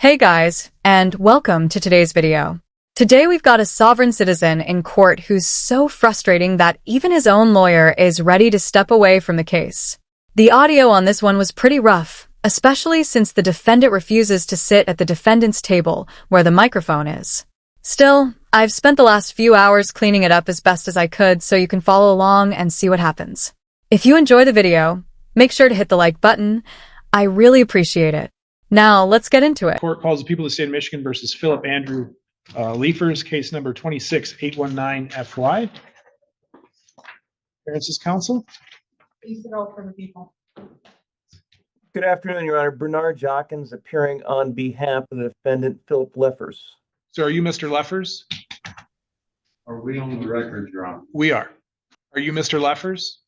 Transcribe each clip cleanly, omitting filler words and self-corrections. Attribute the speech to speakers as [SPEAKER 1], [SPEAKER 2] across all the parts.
[SPEAKER 1] Hey guys, and welcome to today's video. Today we've got a sovereign citizen in court who's so frustrating that even his own lawyer is ready to step away from the case. The audio on this one was pretty rough, especially since the defendant refuses to sit at the defendant's table where the microphone is. Still, I've spent the last few hours cleaning it up as best as I could so you can follow along and see what happens. If you enjoy the video, make sure to hit the like button. I really appreciate it. Now, let's get into it.
[SPEAKER 2] Court calls the people of the state of Michigan versus Philip Andrew Liefers, case number 26819FY. Appearances, counsel.
[SPEAKER 3] Please sit all for the people.
[SPEAKER 4] Good afternoon, Your Honor. Bernard Jockins appearing on behalf of the defendant, Philip Liefers.
[SPEAKER 2] So are you Mr. Leffers?
[SPEAKER 5] Are we on the record, Your Honor?
[SPEAKER 2] We are. Are you Mr. Leffers?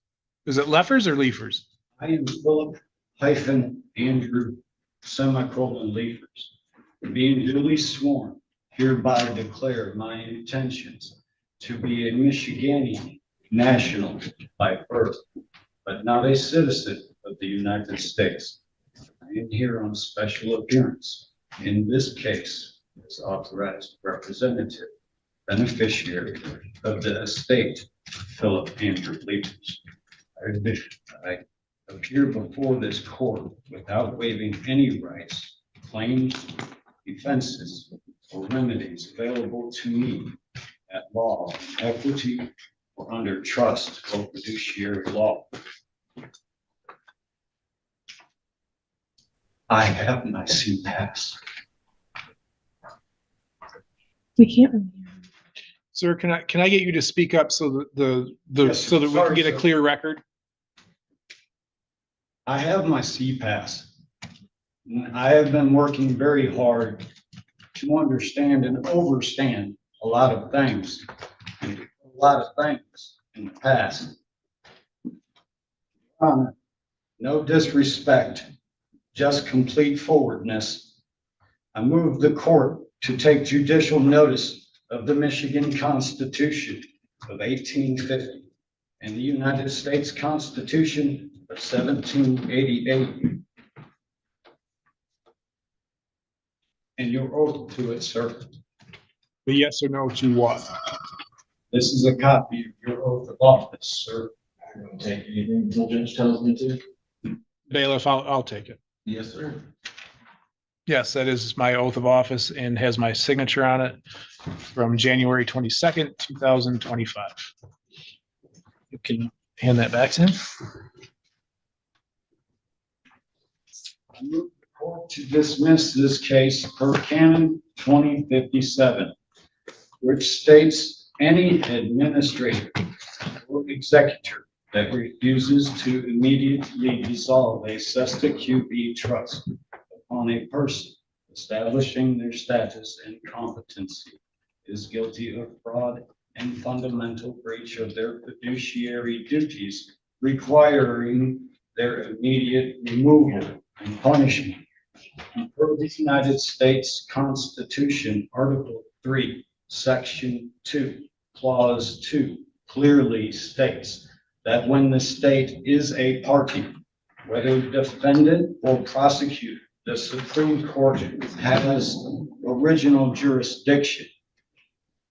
[SPEAKER 2] Is it Leffers or Liefers?
[SPEAKER 5] I am Philip-Andrew Liefers, being duly sworn, hereby declare my intentions to be a Michiganian national by birth, but not a citizen of the United States. I am here on special appearance in this case as authorized representative, beneficiary of the estate of Philip Andrew Liefers. I appear before this court without waiving any rights, claims, defenses, or remedies available to me at law, equity, or under trust or fiduciary law. I have my CPAS.
[SPEAKER 3] We can't really hear him.
[SPEAKER 2] Sir, can I get you to speak up so that
[SPEAKER 5] Yes,
[SPEAKER 2] so that we
[SPEAKER 5] sorry,
[SPEAKER 2] can get a
[SPEAKER 5] sir.
[SPEAKER 2] clear record?
[SPEAKER 5] I have my CPAS. I have been working very hard to understand and overstand a lot of things in the past. No disrespect, just complete forwardness. I move the court to take judicial notice of the Michigan Constitution of 1850 and the United States Constitution of 1788. And your oath to it, sir.
[SPEAKER 2] The yes or no to what?
[SPEAKER 5] This is a copy of your oath of office, sir.
[SPEAKER 6] I'm going to take anything until judge tells me to.
[SPEAKER 2] Bailiff, I'll take it.
[SPEAKER 6] Yes, sir.
[SPEAKER 2] Yes, that is my oath of office and has my signature on it from January 22nd, 2025. You can hand that back to him.
[SPEAKER 5] I move the court to dismiss this case per canon 2057, which states any administrator or executor that refuses to immediately dissolve a Sesta QB trust upon a person establishing their status and competency is guilty of fraud and fundamental breach of their fiduciary duties, requiring their immediate removal and punishment. Per the United States Constitution, Article 3, Section 2, Clause 2 clearly states that when the state is a party, whether defendant or prosecutor, the Supreme Court has original jurisdiction.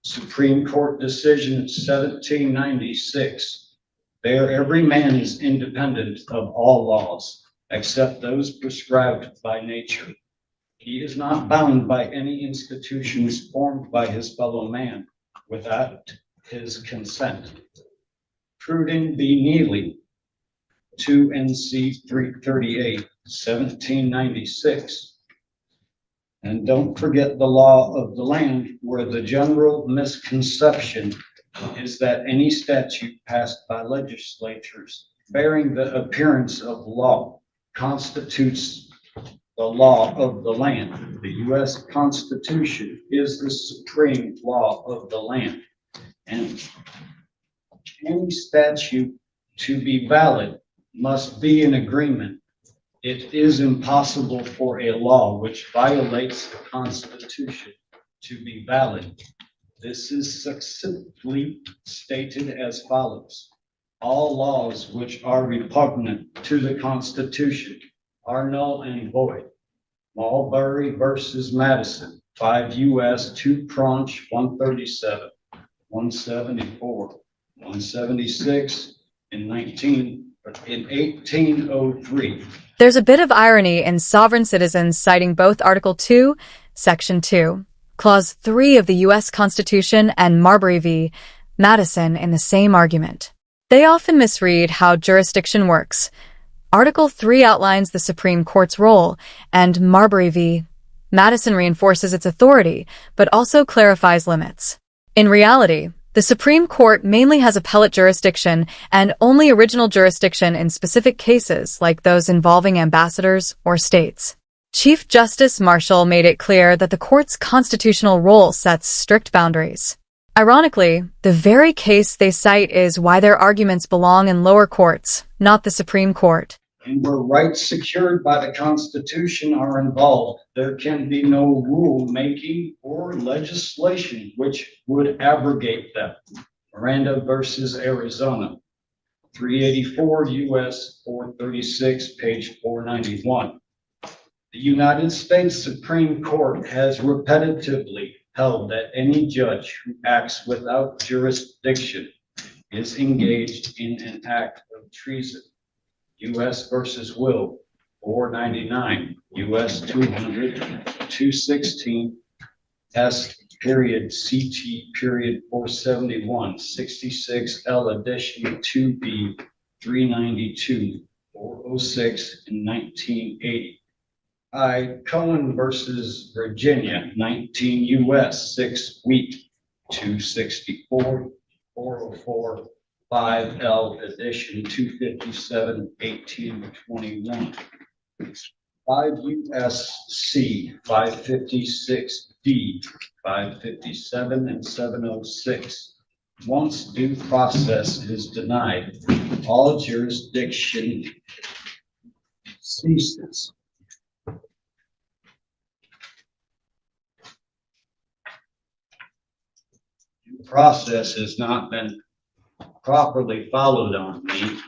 [SPEAKER 5] Supreme Court decision 1796. There, every man is independent of all laws, except those prescribed by nature. He is not bound by any institutions formed by his fellow man without his consent. Pruden v. Neely, 2 NC 338, 1796. And don't forget the law of the land, where the general misconception is that any statute passed by legislatures bearing the appearance of law constitutes the law of the land. The U.S. Constitution is the supreme law of the land. And any statute to be valid must be in agreement. It is impossible for a law which violates the Constitution to be valid. This is succinctly stated as follows. All laws which are repugnant to the Constitution are null and void. Marbury versus Madison, 5 U.S. 2 Tranche 137, 174, 176, and 1803.
[SPEAKER 1] There's a bit of irony in sovereign citizens citing both Article 2, Section 2, Clause 3 of the U.S. Constitution and Marbury v. Madison in the same argument. They often misread how jurisdiction works. Article 3 outlines the Supreme Court's role, and Marbury v. Madison reinforces its authority, but also clarifies limits. In reality, the Supreme Court mainly has appellate jurisdiction and only original jurisdiction in specific cases like those involving ambassadors or states. Chief Justice Marshall made it clear that the court's constitutional role sets strict boundaries. Ironically, the very case they cite is why their arguments belong in lower courts, not the Supreme Court.
[SPEAKER 5] And where rights secured by the Constitution are involved, there can be no rule-making or legislation which would abrogate them. Miranda versus Arizona, 384 U.S. 436, page 491. The United States Supreme Court has repetitively held that any judge who acts without jurisdiction is engaged in an act of treason. U.S. versus Will, 499, U.S. 200, 216, S period CT period 471, 66 L edition 2B, 392, 406, and 1980. I, Cohen versus Virginia, 19 U.S. 6 week, 264, 404, 5L edition 257, 1821. 5 U.S.C. 556D, 557, and 706. Once due process is denied, all jurisdiction ceases. Due process has not been properly followed on me.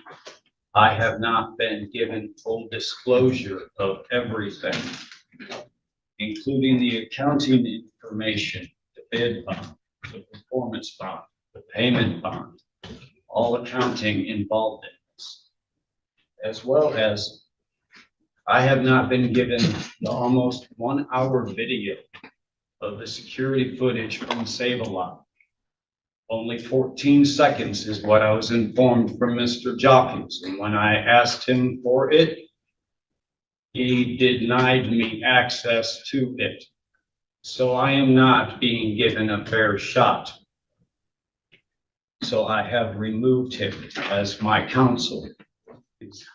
[SPEAKER 5] I have not been given full disclosure of everything, including the accounting information, the bid bond, the performance bond, the payment bond, all accounting involved in this, as well as I have not been given the almost 1 hour video of the security footage from Save-A-Lot. Only 14 seconds is what I was informed from Mr. Jockins, and when I asked him for it, he denied me access to it. So I am not being given a fair shot. So I have removed him as my counsel.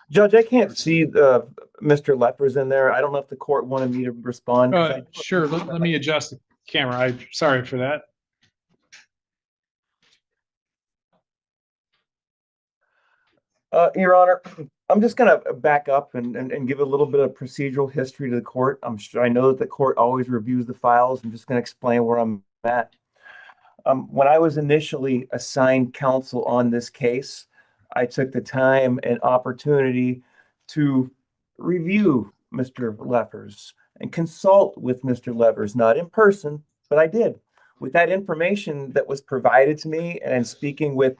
[SPEAKER 4] Judge, I can't see Mr. Lepers in there. I don't know if the court wanted me to respond.
[SPEAKER 2] Sure, let me adjust the camera. I'm sorry for that.
[SPEAKER 4] Your Honor, I'm just going to back up and give a little bit of procedural history to the court. I know that the court always reviews the files. I'm just going to explain where I'm at. When I was initially assigned counsel on this case, I took the time and opportunity to review Mr. Lepers and consult with Mr. Lepers, not in person, but I did. With that information that was provided to me and speaking with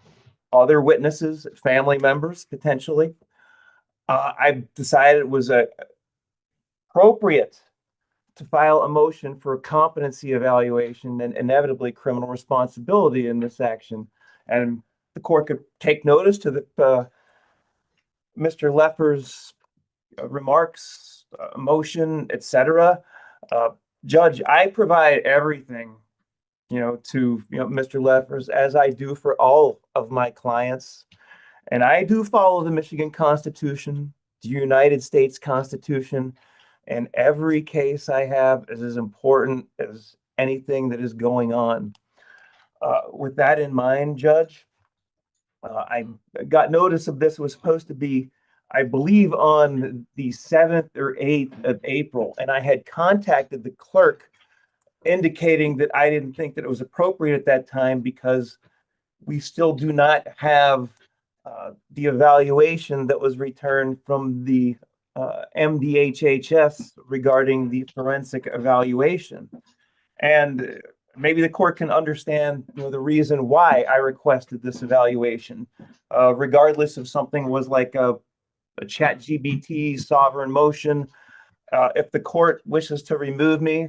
[SPEAKER 4] other witnesses, family members, potentially, I decided it was appropriate to file a motion for a competency evaluation and inevitably criminal responsibility in this action. And the court could take notice to the Mr. Lepers' remarks, motion, etc. Judge, I provide everything to Mr. Lepers, as I do for all of my clients. And I do follow the Michigan Constitution, the United States Constitution, and every case I have is as important as anything that is going on. With that in mind, Judge, I got notice of this. It was supposed to be, I believe, on the 7th or 8th of April, and I had contacted the clerk indicating that I didn't think that it was appropriate at that time because we still do not have the evaluation that was returned from the MDHHS regarding the forensic evaluation. And maybe the court can understand, the reason why I requested this evaluation, regardless if something was like a ChatGPT sovereign motion. If the court wishes to remove me,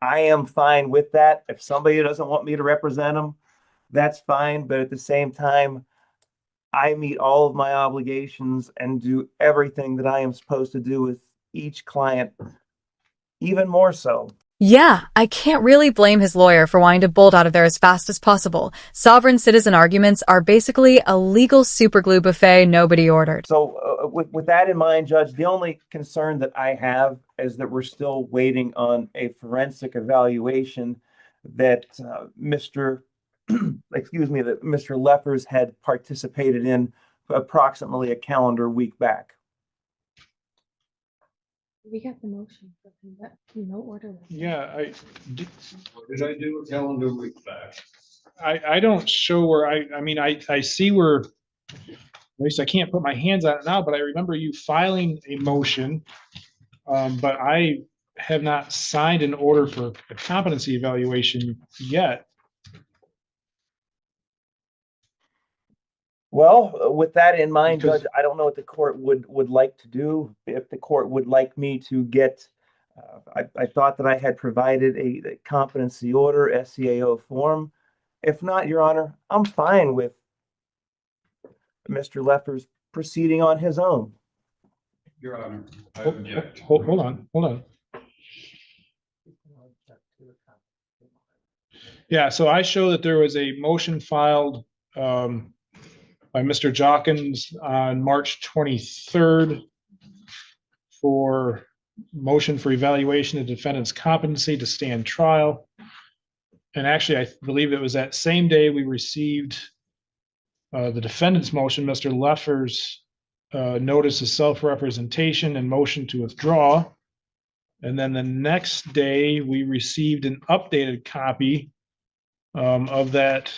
[SPEAKER 4] I am fine with that. If somebody doesn't want me to represent them, that's fine. But at the same time, I meet all of my obligations and do everything that I am supposed to do with each client, even more so.
[SPEAKER 1] Yeah, I can't really blame his lawyer for wanting to bolt out of there as fast as possible. Sovereign citizen arguments are basically a legal superglue buffet nobody ordered.
[SPEAKER 4] So with that in mind, Judge, the only concern that I have is that we're still waiting on a forensic evaluation that Mr. that Mr. Leffers had participated in approximately a calendar week back.
[SPEAKER 3] We got the motion, but no order.
[SPEAKER 2] Yeah,
[SPEAKER 5] What did I do a calendar week back?
[SPEAKER 2] I don't show where I mean, I see where, at least I can't put my hands on it now, but I remember you filing a motion. But I have not signed an order for a competency evaluation yet.
[SPEAKER 4] Well, with that in mind,
[SPEAKER 2] Because-
[SPEAKER 4] Judge, I don't know what the court would like to do. If the court would like me to get, I thought that I had provided a competency order, SCAO form. If not, Your Honor, I'm fine with Mr. Leffers proceeding on his own.
[SPEAKER 5] Your Honor, I
[SPEAKER 2] Hold
[SPEAKER 5] object.
[SPEAKER 2] on. Yeah, so I show that there was a motion filed by Mr. Jawkins on March 23rd for motion for evaluation of defendant's competency to stand trial. And actually, I believe it was that same day we received the defendant's motion, Mr. Leffers' notice of self-representation and motion to withdraw. And then the next day, we received an updated copy of that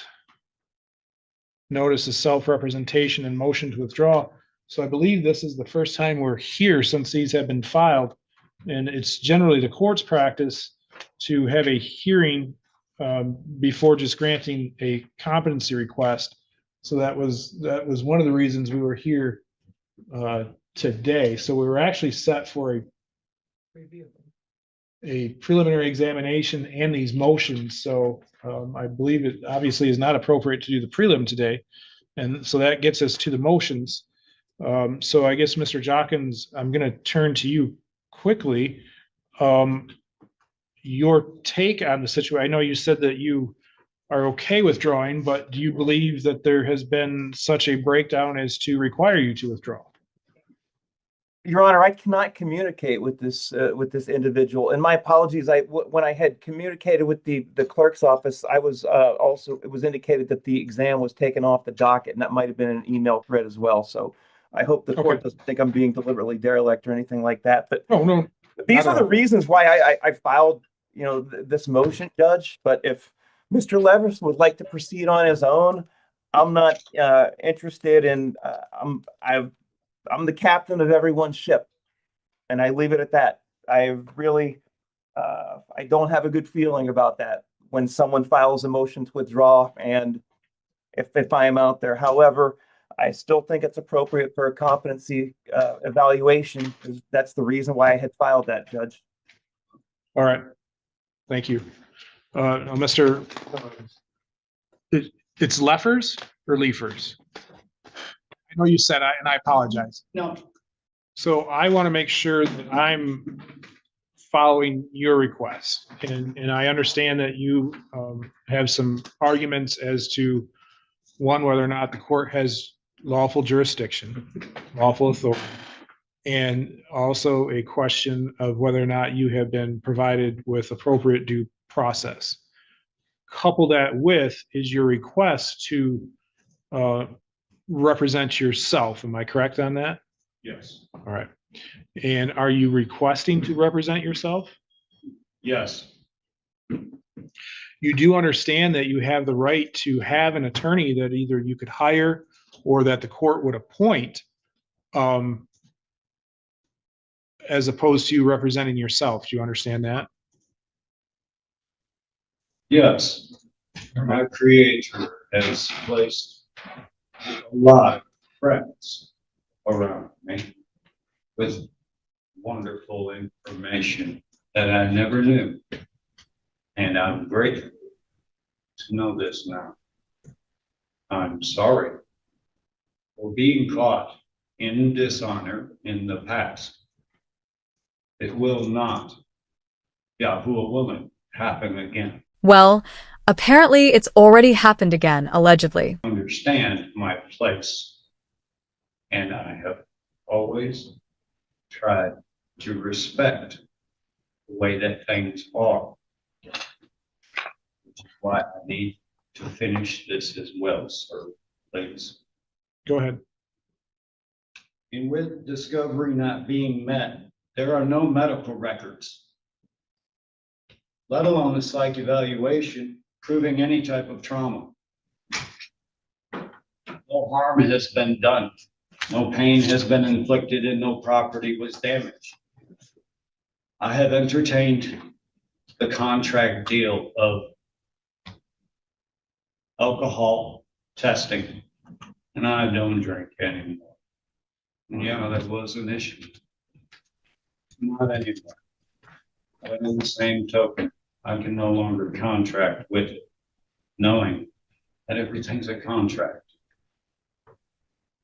[SPEAKER 2] notice of self-representation and motion to withdraw. So I believe this is the first time we're here since these have been filed. And it's generally the court's practice to have a hearing before just granting a competency request. So that was one of the reasons we were here today. So we were actually set for a preliminary examination and these motions. So I believe it obviously is not appropriate to do the prelim today. And so that gets us to the motions. So I guess, Mr. Jawkins, I'm going to turn to you quickly. Your take on the situation. I know you said that you are okay withdrawing, but do you believe that there has been such a breakdown as to require you to withdraw?
[SPEAKER 4] Your Honor, I cannot communicate with this individual, and my apologies. When I had communicated with the clerk's office, I was it was indicated that the exam was taken off the docket, and that might have been an email thread as well. So I hope the court doesn't think I'm being deliberately derelict or anything like that. But
[SPEAKER 2] oh no,
[SPEAKER 4] these are the reasons why I filed this motion, Judge. But if Mr. Levers would like to proceed on his own, I'm not interested in. I'm the captain of everyone's ship, and I leave it at that. I really, I don't have a good feeling about that when someone files a motion to withdraw, and if I am out there. However, I still think it's appropriate for a competency evaluation. That's the reason why I had filed that, Judge.
[SPEAKER 2] All right, thank you, now, Mr. It's Leffers or Leafers? I know you said and I apologize.
[SPEAKER 5] No.
[SPEAKER 2] So I want to make sure that I'm following your request. And I understand that you have some arguments as to, one, whether or not the court has lawful jurisdiction, lawful authority, and also a question of whether or not you have been provided with appropriate due process. Couple that with is your request to represent yourself. Am I correct on that?
[SPEAKER 5] Yes.
[SPEAKER 2] All right. And are you requesting to represent yourself?
[SPEAKER 5] Yes.
[SPEAKER 2] You do understand that you have the right to have an attorney that either you could hire or that the court would appoint as opposed to you representing yourself. Do you understand that?
[SPEAKER 5] Yes, my creator has placed a lot of friends around me with wonderful information that I never knew. And I'm grateful to know this now. I'm sorry for being caught in dishonor in the past. It will not, Yahuwah willing, happen again.
[SPEAKER 1] Well, apparently it's already happened again, allegedly.
[SPEAKER 5] Understand my place, and I have always tried to respect the way that things are, which is why I need to finish this as well, sir, please.
[SPEAKER 2] Go ahead.
[SPEAKER 5] And with discovery not being met, there are no medical records, let alone a psych evaluation proving any type of trauma. No harm has been done. No pain has been inflicted and no property was damaged. I have entertained the contract deal of alcohol testing, and I don't drink anymore. And yeah, that was an issue. Not anymore. But in the same token, I can no longer contract with it, knowing that everything's a contract.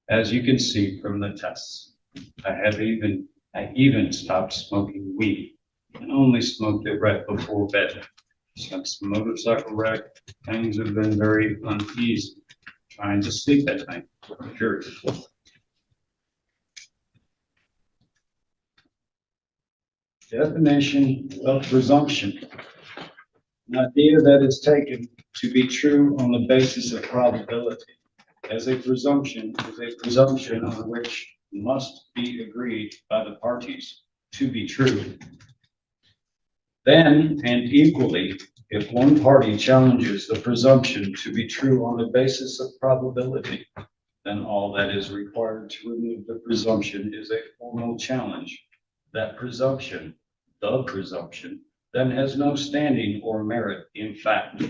[SPEAKER 5] As you can see from the tests, I even stopped smoking weed and only smoked it right before bed. Since the motorcycle wreck, things have been very uneasy, trying to sleep at night. Period. Definition of presumption. An idea that is taken to be true on the basis of probability. As a presumption is a presumption on which must be agreed by the parties to be true. Then, and equally, if one party challenges the presumption to be true on the basis of probability, then all that is required to remove the presumption is a formal challenge. That presumption, the presumption, then has no standing or merit in fact.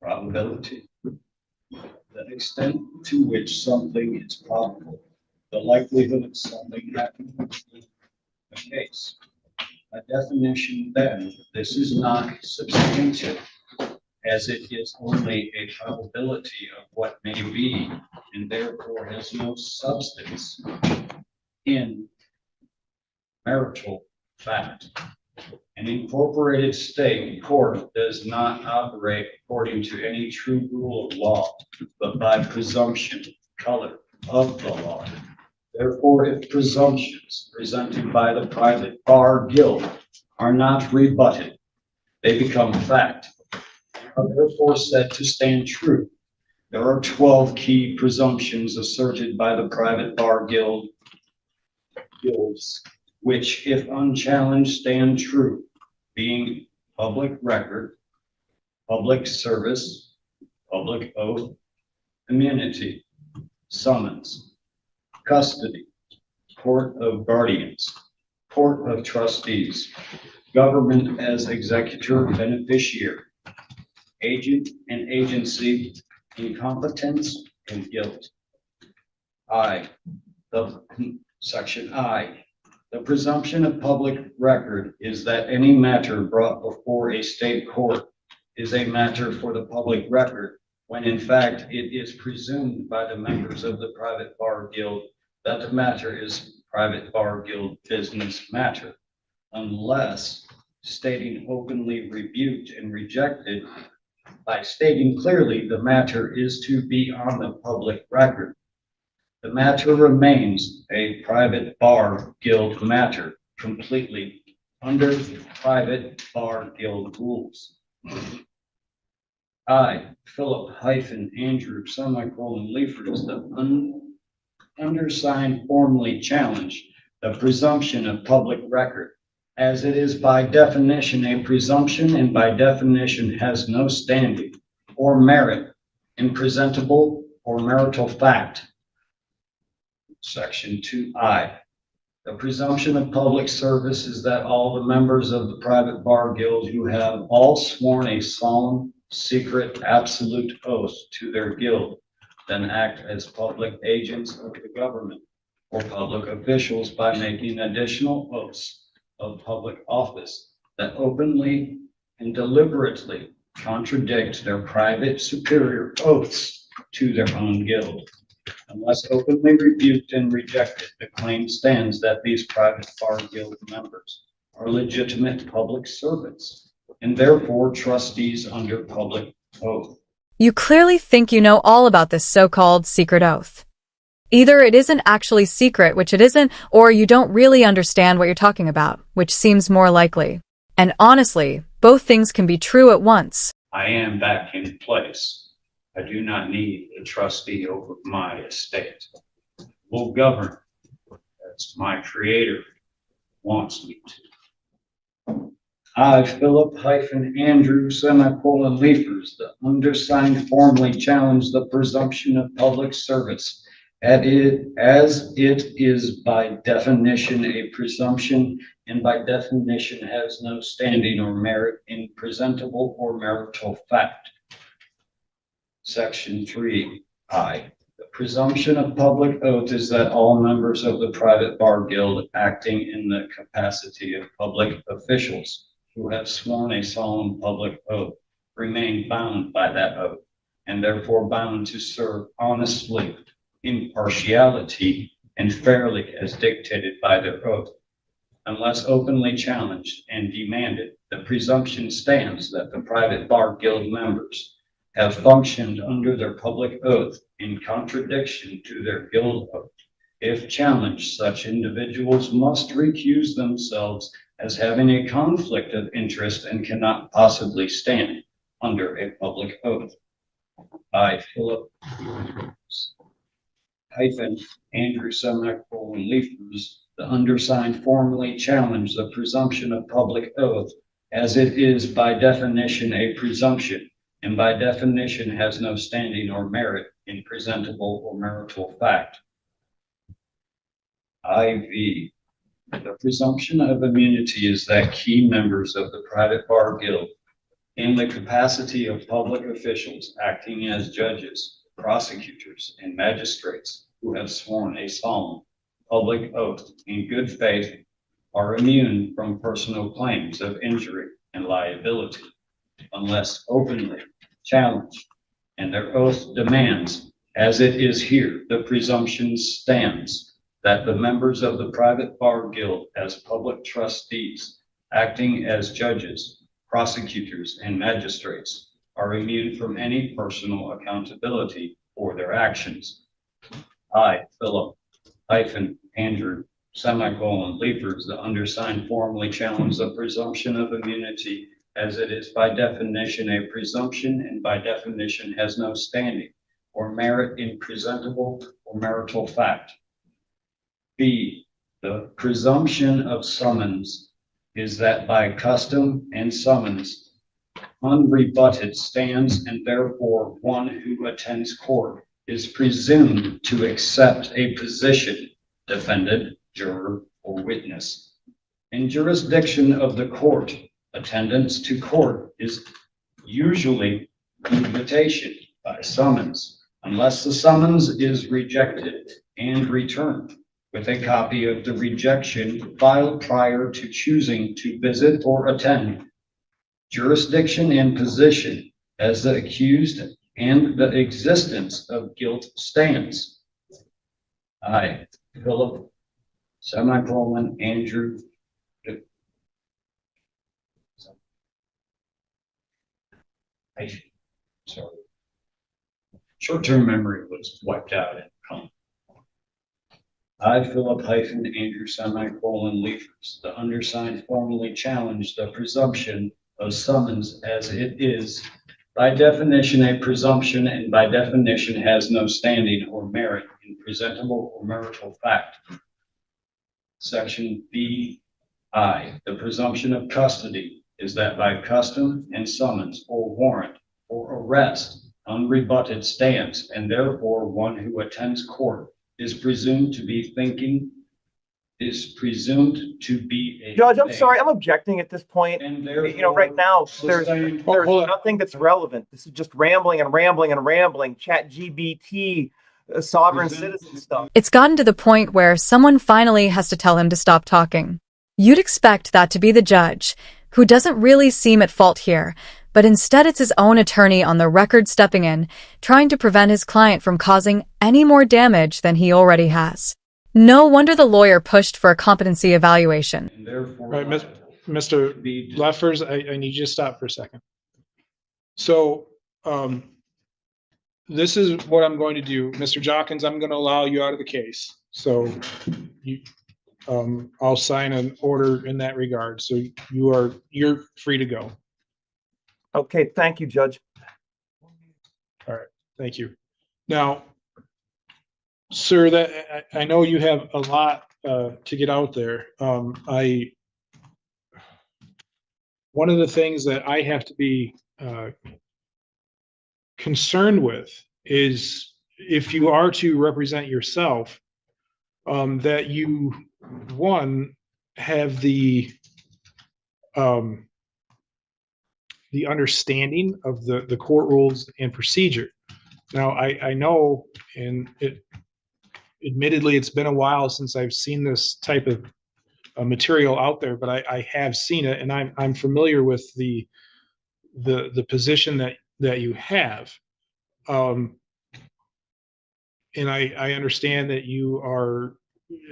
[SPEAKER 5] Probability. The extent to which something is probable, the likelihood of something happening in the case. By definition, then, this is not substantive, as it is only a probability of what may be, and therefore has no substance in marital fact. An incorporated state court does not operate according to any true rule of law, but by presumption, color of the law. Therefore, if presumptions presented by the private bar guild are not rebutted, they become fact, are therefore said to stand true. There are 12 key presumptions asserted by the private bar guilds, which, if unchallenged, stand true, being public record, public service, public oath, immunity, summons, custody, court of guardians, court of trustees, government as executor, beneficiary, agent and agency, incompetence and guilt. Section I, the presumption of public record is that any matter brought before a state court is a matter for the public record, when in fact it is presumed by the members of the private bar guild that the matter is private bar guild business matter, unless stating openly rebuked and rejected by stating clearly the matter is to be on the public record. The matter remains a private bar guild matter, completely under private bar guild rules. I, Philip Andrew Leifers, the undersigned formally challenge the presumption of public record, as it is by definition a presumption and by definition has no standing or merit in presentable or marital fact. Section 2I. The presumption of public service is that all the members of the private bar guild who have all sworn a solemn, secret, absolute oath to their guild, then act as public agents of the government or public officials by making additional oaths of public office that openly and deliberately contradict their private superior oaths to their own guild. Unless openly rebuked and rejected, the claim stands that these private bar guild members are legitimate public servants and therefore trustees under public oath.
[SPEAKER 1] You clearly think you know all about this so-called secret oath. Either it isn't actually secret, which it isn't, or you don't really understand what you're talking about, which seems more likely. And honestly, both things can be true at once.
[SPEAKER 5] I am back in place. I do not need a trustee over my estate. Will govern as my creator wants me to. I, Philip-Andrew Leafers, the undersigned, formally challenge the presumption of public service as it is by definition a presumption and by definition has no standing or merit in presentable or marital fact. Section 3I. The presumption of public oath is that all members of the private bar guild acting in the capacity of public officials who have sworn a solemn public oath remain bound by that oath and therefore bound to serve honestly, impartiality, and fairly as dictated by their oath. Unless openly challenged and demanded, the presumption stands that the private bar guild members have functioned under their public oath in contradiction to their guild oath. If challenged, such individuals must recuse themselves as having a conflict of interest and cannot possibly stand under a public oath. I, Philip-Andrew Leafers, the undersigned, formally challenge the presumption of public oath as it is by definition a presumption and by definition has no standing or merit in presentable or marital fact. IV. The presumption of immunity is that key members of the private bar guild, in the capacity of public officials acting as judges, prosecutors, and magistrates who have sworn a solemn public oath in good faith, are immune from personal claims of injury and liability unless openly challenged, and their oath demands, as it is here, the presumption stands that the members of the private bar guild as public trustees acting as judges, prosecutors, and magistrates are immune from any personal accountability for their actions. I, Philip-Andrew Leafers, the undersigned, formally challenge the presumption of immunity as it is by definition a presumption and by definition has no standing or merit in presentable or marital fact. B. The presumption of summons is that by custom and summons unrebutted stands, and therefore one who attends court is presumed to accept a position, defendant, juror, or witness. In jurisdiction of the court, attendance to court is usually invitation by summons, unless the summons is rejected and returned with a copy of the rejection filed prior to choosing to visit or attend. Jurisdiction and position as the accused and the existence of guilt stands. I, Philip, Andrew, sorry. Short-term memory was wiped out in coma. I, Philip-Andrew Leafers, the undersigned, formally challenge the presumption of summons as it is by definition a presumption and by definition has no standing or merit in presentable or marital fact. Section B.I. The presumption of custody is that by custom and summons or warrant or arrest unrebutted stands, and therefore one who attends court is presumed to be thinking, is presumed to be a.
[SPEAKER 4] Judge, I'm
[SPEAKER 5] fake,
[SPEAKER 4] sorry, I'm objecting at this point.
[SPEAKER 5] And
[SPEAKER 4] Right now, there's
[SPEAKER 2] hold on.
[SPEAKER 4] nothing that's relevant. This is just rambling and rambling and rambling. Chat GBT, sovereign citizen stuff.
[SPEAKER 1] It's gotten to the point where someone finally has to tell him to stop talking. You'd expect that to be the judge, who doesn't really seem at fault here, but instead it's his own attorney on the record stepping in, trying to prevent his client from causing any more damage than he already has. No wonder the lawyer pushed for a competency evaluation.
[SPEAKER 5] And therefore.
[SPEAKER 2] Right, Mr. Leffers, I need you to stop for a second. So, this is what I'm going to do. Mr. Jockins, I'm going to allow you out of the case. So I'll sign an order in that regard. So you're free to go.
[SPEAKER 4] Okay, thank you, Judge.
[SPEAKER 2] All right, thank you. Now, sir, that I know you have a lot to get out there. One of the things that I have to be concerned with is if you are to represent yourself, that you, one, have the understanding of the court rules and procedure. Now, I know, and admittedly, it's been a while since I've seen this type of material out there, but I have seen it, and I'm familiar with the position that you have, and I understand that you are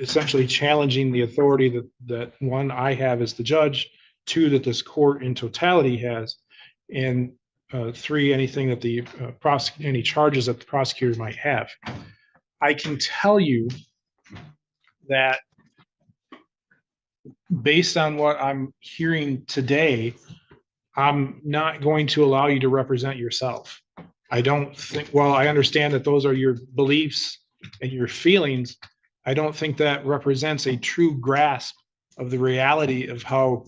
[SPEAKER 2] essentially challenging the authority that one, I have as the judge, two, that this court in totality has, and three, anything that the any charges that the prosecutor might have. I can tell you that based on what I'm hearing today, I'm not going to allow you to represent yourself. I don't think, while I understand that those are your beliefs and your feelings, I don't think that represents a true grasp of the reality of how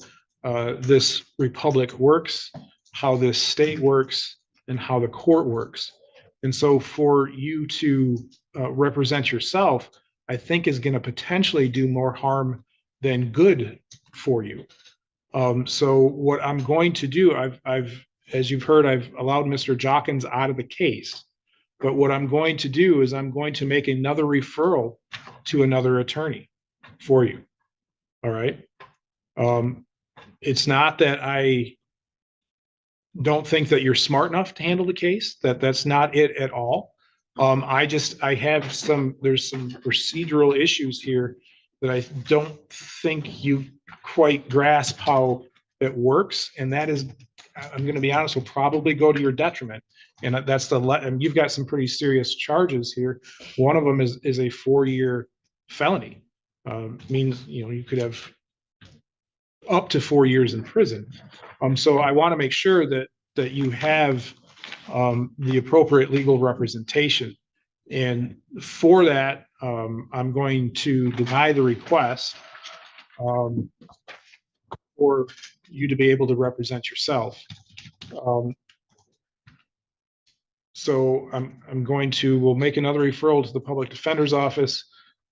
[SPEAKER 2] this republic works, how this state works, and how the court works. And so for you to represent yourself, I think is going to potentially do more harm than good for you. So what I'm going to do, I've, as you've heard, I've allowed Mr. Jockins out of the case. But what I'm going to do is I'm going to make another referral to another attorney for you. All right. It's not that I don't think that you're smart enough to handle the case. That's not it at all. I have there's some procedural issues here that I don't think you quite grasp how it works. And that is, I'm going to be honest, will probably go to your detriment. And that's and you've got some pretty serious charges here. One of them is a 4-year felony. Means, you could have up to 4 years in prison. So I want to make sure that you have the appropriate legal representation. And for that, I'm going to deny the request for you to be able to represent yourself. So we'll make another referral to the public defender's office.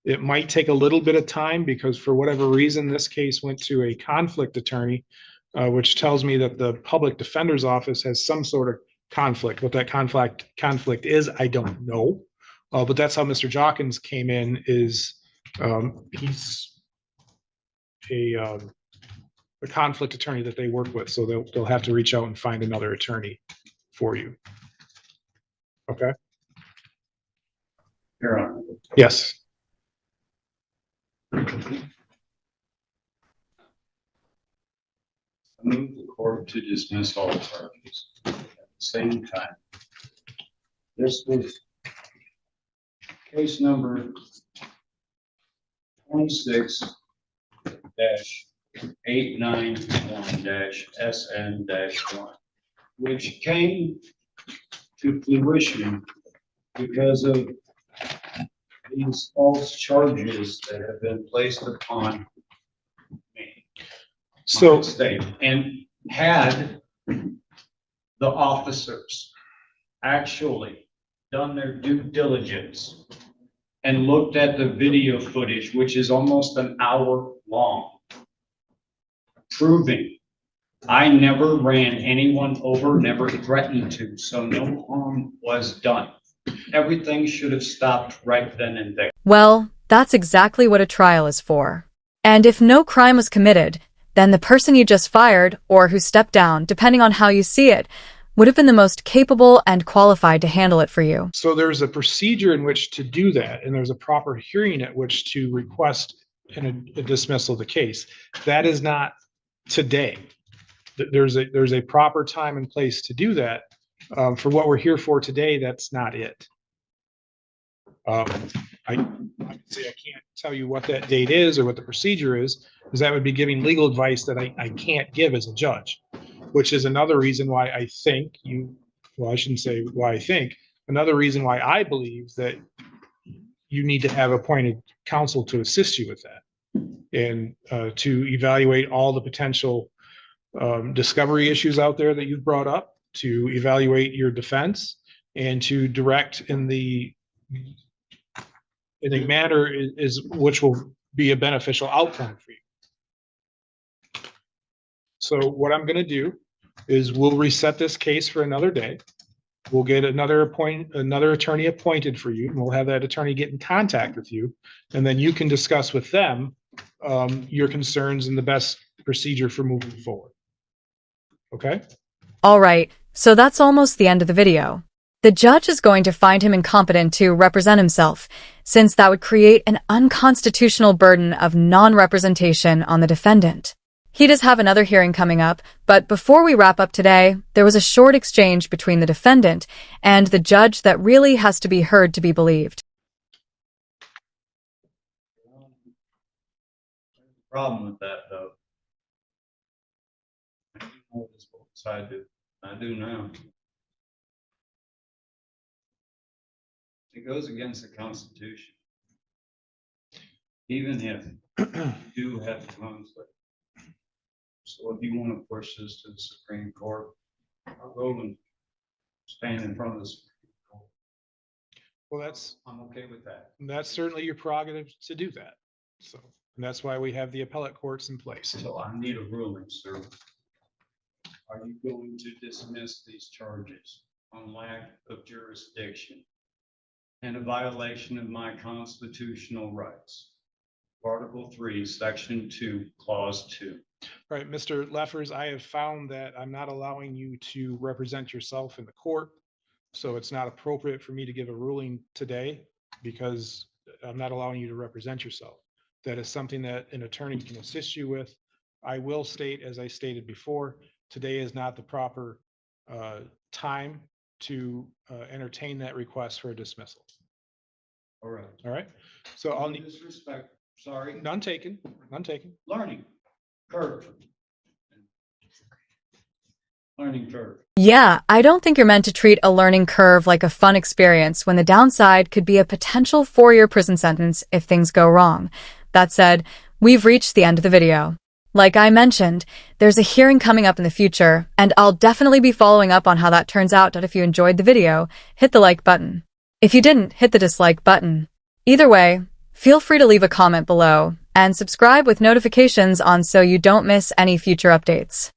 [SPEAKER 2] It might take a little bit of time because for whatever reason, this case went to a conflict attorney, which tells me that the public defender's office has some sort of conflict. What that conflict is, I don't know. But that's how Mr. Jockins came in, is he's a conflict attorney that they work with. So they'll have to reach out and find another attorney for you. Okay.
[SPEAKER 5] Your Honor.
[SPEAKER 2] Yes.
[SPEAKER 5] I move the court to dismiss all charges at the same time. This was case number 26-891-SN-1, which came to fruition because of these false charges that have been placed upon me.
[SPEAKER 2] So,
[SPEAKER 5] State, and had the officers actually done their due diligence and looked at the video footage, which is almost an hour long, proving I never ran anyone over, never threatened to, so no harm was done. Everything should have stopped right then and there.
[SPEAKER 1] Well, that's exactly what a trial is for. And if no crime was committed, then the person you just fired, or who stepped down, depending on how you see it, would have been the most capable and qualified to handle it for you.
[SPEAKER 2] So there's a procedure in which to do that, and there's a proper hearing at which to request a dismissal of the case. That is not today. There's a proper time and place to do that. For what we're here for today, that's not it. I can say I can't tell you what that date is or what the procedure is, because that would be giving legal advice that I can't give as a judge, which is another reason why I think well, I shouldn't say why I think, another reason why I believe that you need to have appointed counsel to assist you with that and to evaluate all the potential discovery issues out there that you've brought up, to evaluate your defense, and to direct in a manner is which will be a beneficial outcome for you. So what I'm going to do is we'll reset this case for another day. We'll get another attorney appointed for you, and we'll have that attorney get in contact with you, and then you can discuss with them your concerns and the best procedure for moving forward. Okay?
[SPEAKER 1] All right, so that's almost the end of the video. The judge is going to find him incompetent to represent himself, since that would create an unconstitutional burden of non-representation on the defendant. He does have another hearing coming up, but before we wrap up today, there was a short exchange between the defendant and the judge that really has to be heard to be believed.
[SPEAKER 5] Problem with that, though. I didn't know this both sides do. I do now. It goes against the Constitution. Even if you do have conflict. So if you want to push this to the Supreme Court, I'll go and stand in front of the Supreme Court.
[SPEAKER 2] Well,
[SPEAKER 5] I'm okay with that.
[SPEAKER 2] that's certainly your prerogative to do that. So, and that's why we have the appellate courts in place.
[SPEAKER 5] So I need a ruling, sir. Are you going to dismiss these charges on lack of jurisdiction and a violation of my constitutional rights? Article 3, Section 2, Clause 2.
[SPEAKER 2] Right, Mr. Leffers, I have found that I'm not allowing you to represent yourself in the court. So it's not appropriate for me to give a ruling today because I'm not allowing you to represent yourself. That is something that an attorney can assist you with. I will state, as I stated before, today is not the proper time to entertain that request for a dismissal.
[SPEAKER 5] All right.
[SPEAKER 2] All right. So I'll need
[SPEAKER 5] Disrespect, sorry.
[SPEAKER 2] none taken, none taken.
[SPEAKER 5] Learning curve. Learning curve.
[SPEAKER 1] Yeah, I don't think you're meant to treat a learning curve like a fun experience when the downside could be a potential 4-year prison sentence if things go wrong. That said, we've reached the end of the video. Like I mentioned, there's a hearing coming up in the future, and I'll definitely be following up on how that turns out. If you enjoyed the video, hit the like button. If you didn't, hit the dislike button. Either way, feel free to leave a comment below and subscribe with notifications on so you don't miss any future updates.